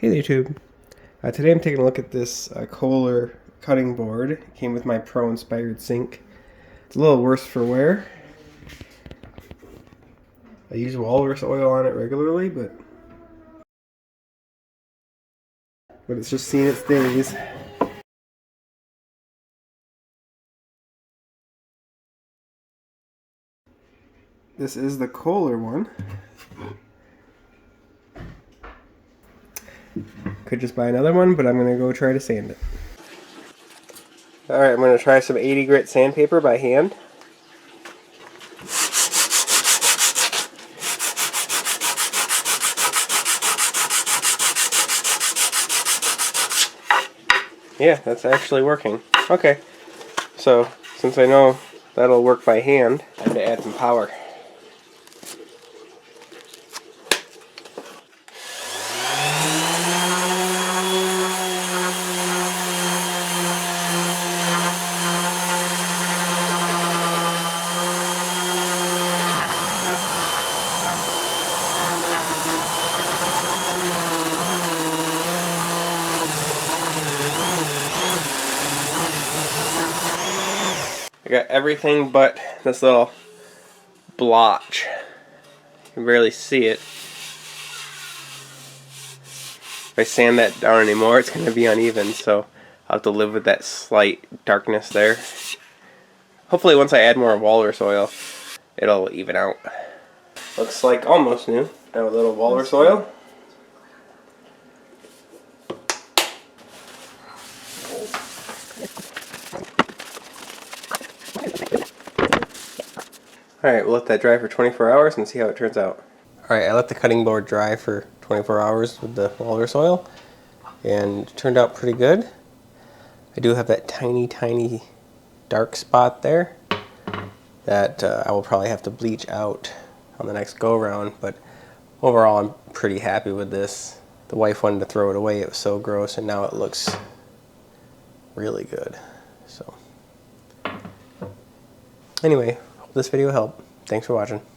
Hey there, YouTube. Today I'm taking a look at this Kohler cutting board. It came with my Pro-Inspired sink. It's a little worse for wear. I use walrus oil on it regularly, but it's just seen its days. This is the Kohler one. Could just buy another one, but I'm going to go try to sand it. Alright, I'm going to try some 80 grit sandpaper by hand. Yeah, that's actually working. Okay, so since I know that'll work by hand, I have to add some power. I got everything but this little blotch. You can barely see it. If I sand that down anymore, it's going to be uneven, so I'll have to live with that slight darkness there. Hopefully once I add more walrus oil, it'll even out. Looks like almost new. Now a little walrus oil. Alright, we'll let that dry for 24 hours and see how it turns out. Alright, I let the cutting board dry for 24 hours with the walrus oil, and it turned out pretty good. I do have that tiny dark spot there that I will probably have to bleach out on the next go around, but overall I'm pretty happy with this. The wife wanted to throw it away, it was so gross, and now it looks really good. So anyway, hope this video helped. Thanks for watching.